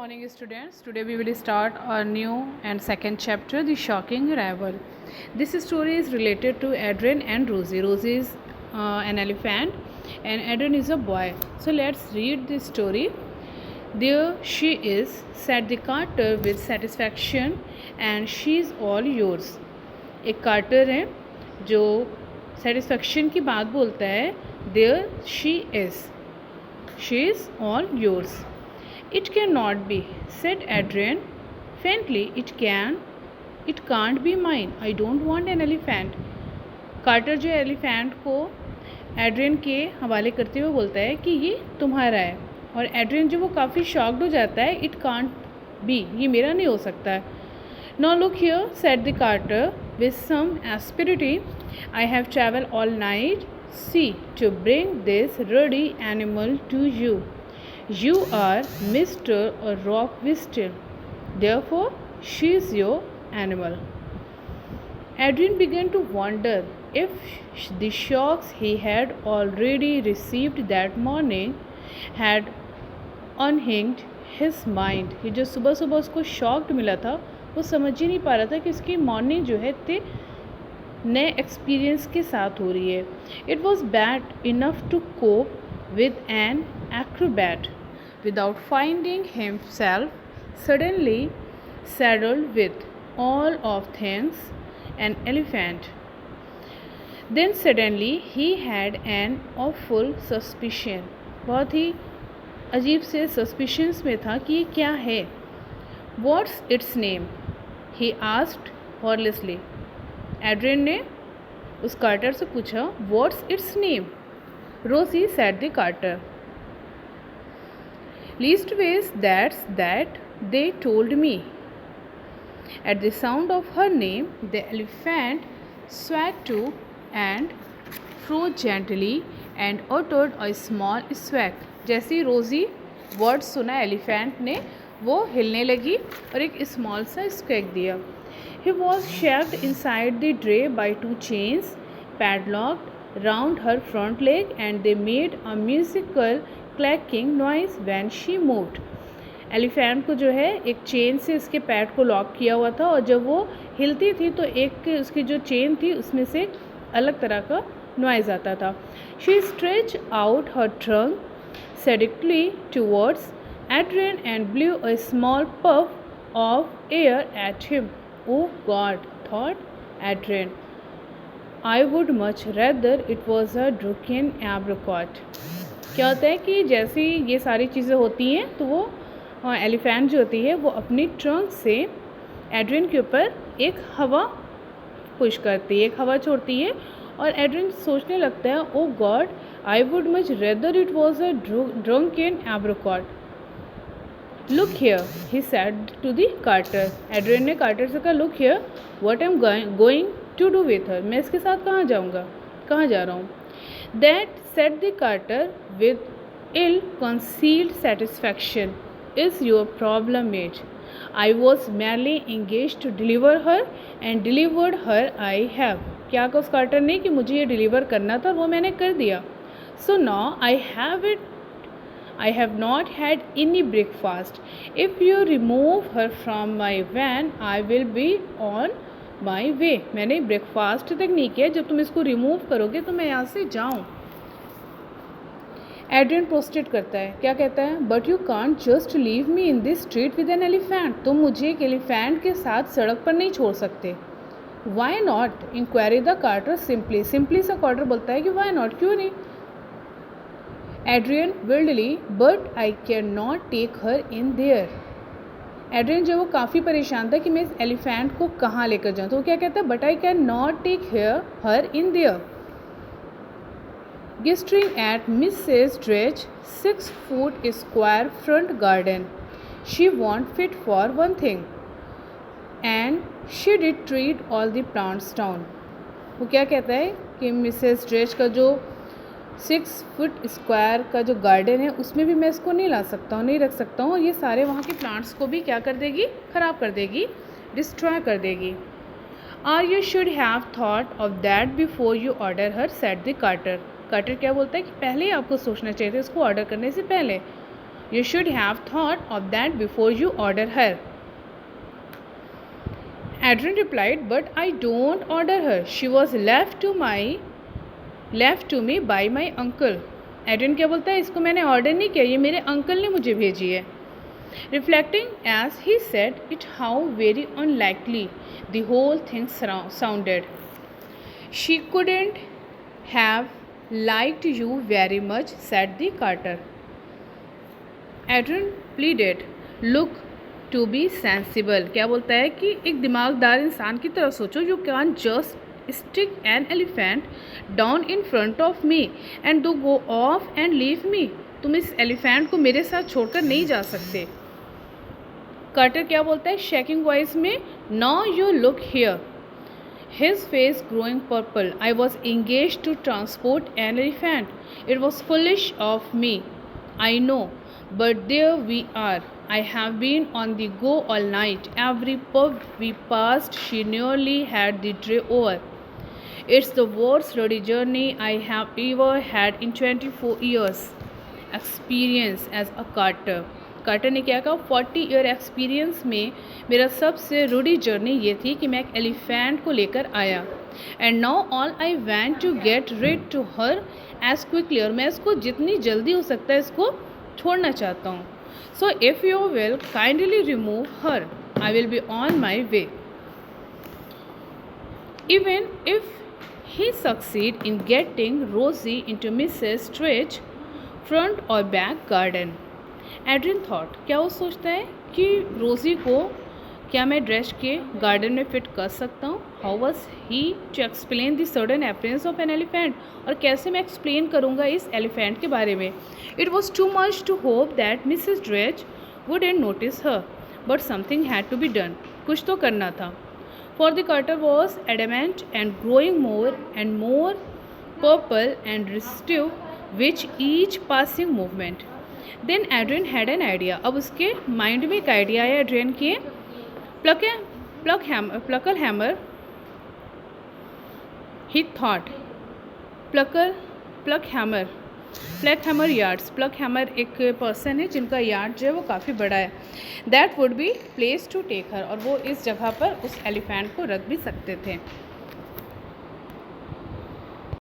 morning, students. Today we will start our new and second chapter, The Shocking Arrival. This story is related to Adrian and Rosie. Rosie is an elephant and Adrian is a boy. So let's read this story. There she is, said the carter with satisfaction, and she is all yours. एक quarter है जो satisfaction की बात बोलता है. There she is all yours. It cannot be, said Adrian faintly. It can't be mine. I don't want an elephant. Carter जो elephant को Adrian के हवाले करते हुए बोलता है कि ये तुम्हारा है, और एड्रियन जो वो काफ़ी शॉक्ड हो जाता है. इट कांट बी, ये मेरा नहीं हो सकता है. Now look here, said the carter with some asperity. I have traveled all night, see, to bring this ruddy animal to you. You are Mr. Rock Whistle, therefore she is your animal. Adrian began to wonder if the shocks he had already received that morning had unhinged his mind. ये जो सुबह सुबह उसको shocked मिला था, वो समझ ही नहीं पा रहा था कि उसकी मॉर्निंग जो है इतने नए एक्सपीरियंस के साथ हो रही है. It was bad enough to cope with an acrobat without finding himself suddenly saddled with all of things an elephant. Then suddenly he had an awful suspicion. बहुत ही अजीब से सस्पिशंस में था कि ये क्या है. What's its name? He asked horribly. Adrian ने उस कार्टर से पूछा, What's its name? Rosie, said the carter. Leastways, that's that they told me. At the sound of her name, the elephant swayed to and fro gently and uttered a small squeak. जैसे रोजी word सुना elephant ने, वो हिलने लगी और एक small सा स्क्वैक दिया. He was shacked inside the dray by two chains, padlocked round her front leg, and they made a musical clacking noise when she moved. Elephant को जो है एक चेन से इसके पैड को लॉक किया हुआ था, और जब वो हिलती थी तो एक उसकी जो चेन थी उसमें से अलग तरह का नॉइज़ आता था. She stretched out her trunk seductively towards Adrian and blew a small puff of air at him. Oh God, thought Adrian. I would much rather it was a drunken apricot. क्या होता है कि जैसे ये सारी चीज़ें होती हैं तो वो एलिफेंट जो होती है वो अपनी ट्रंक से एड्रियन के ऊपर एक हवा पुश करती है, एक हवा छोड़ती है, और एड्रियन सोचने लगता है, oh god, I would much rather it was a drunken apricot. Look here, he said to the carter. Adrian ने कार्टर से कहा, look here, what I am going to do with her. मैं इसके साथ कहाँ जाऊँगा, कहाँ जा रहा हूँ. That said the carter with ill concealed satisfaction. Is your problem mate. I was merely engaged to deliver her and delivered her I have. क्या कहा उस कार्टर ने कि मुझे ये डिलीवर करना था, वो मैंने कर दिया. So now I have not had any breakfast. If you remove her from my van, I will be on my way. मैंने ब्रेकफास्ट तक नहीं किया, जब तुम इसको रिमूव करोगे तो मैं यहाँ से जाऊँ. एड्रियन प्रोस्टेट करता है, क्या कहता है, but you can't just leave me in this street with an elephant. तुम मुझे एक एलिफेंट के साथ सड़क पर नहीं छोड़ सकते. Why not, inquiry the Carter simply सा कार्टर बोलता है कि वाई नॉट, क्यों नहीं. Adrian wildly, but I can not take her in there. Adrian जो वो काफ़ी परेशान था कि मैं इस एलिफेंट को कहाँ लेकर जाऊँ, तो वो क्या कहता है, but I can not take her in there. Gesturing at Mrs. Dredge 6-foot square front garden. She won't fit for one thing, and she did treat all the plants down. वो क्या कहता है कि मिसेस ड्रेज का जो 6 foot square का जो garden है उसमें भी मैं इसको नहीं ला सकता हूँ, नहीं रख सकता हूँ, और ये सारे वहाँ के प्लांट्स को भी क्या कर देगी, ख़राब कर देगी, डिस्ट्रॉय कर देगी. Are you should have thought of that before you order her, said the carter. Carter क्या बोलता है कि पहले ही आपको सोचना चाहिए था इसको ऑर्डर करने से पहले. You should have thought of that before you order her. Adrian replied, but I don't order her. She was left to me by my uncle. Adrian क्या बोलता है, इसको मैंने ऑर्डर नहीं किया, ये मेरे अंकल ने मुझे भेजी है. Reflecting as he said it how very unlikely the whole thing sounded. She couldn't have liked you very much, said the carter. Adrian pleaded, look to be sensible. क्या बोलता है कि एक दिमागदार इंसान की तरह सोचो. You can't just stick an elephant down in front of me and do go off and leave me. तुम इस एलिफेंट को मेरे साथ छोड़कर नहीं जा सकते. कार्टर क्या बोलता है शेकिंग वॉइस में, now you look here. His face growing purple. I was engaged to transport an elephant. It was foolish of me, I know, but there we are. I have been on the go all night. Every pub we passed, she nearly had the day over. It's the worst bloody journey I have ever had in 24 years experience as a carter. Carter ने क्या कहा, 40 year experience में मेरा सबसे Rudy journey ये थी कि मैं एक एलिफेंट को लेकर आया. And now all I want to get rid to her as quickly. और मैं इसको जितनी जल्दी हो सकता है इसको छोड़ना चाहता हूँ. So if you will kindly remove her I will be on my way. Even if he succeed in getting रोजी इंटू मिसेस स्ट्रेच फ्रंट और बैक गार्डन. एड्रिन थॉट, क्या वो सोचता है कि रोज़ी को क्या मैं ड्रेस के गार्डन में फिट कर सकता हूँ. How was he to explain the sudden appearance of an elephant. और कैसे मैं एक्सप्लेन करूँगा इस एलिफेंट के बारे में. It was too much to hope that Mrs Dretch would and notice her, but something had to be done. कुछ तो करना था. For the carter was adamant and growing more and more purple and restive which each passing movement. Then Adrian had an idea. अब उसके mind में एक idea है Adrian के. Pluckle hammer he thought. Pluck hammer yards. Pluck hammer एक person है जिनका yard जो है वो काफ़ी बड़ा है. That would be place to take her. और वो इस जगह पर उस एलिफेंट को रख भी सकते थे.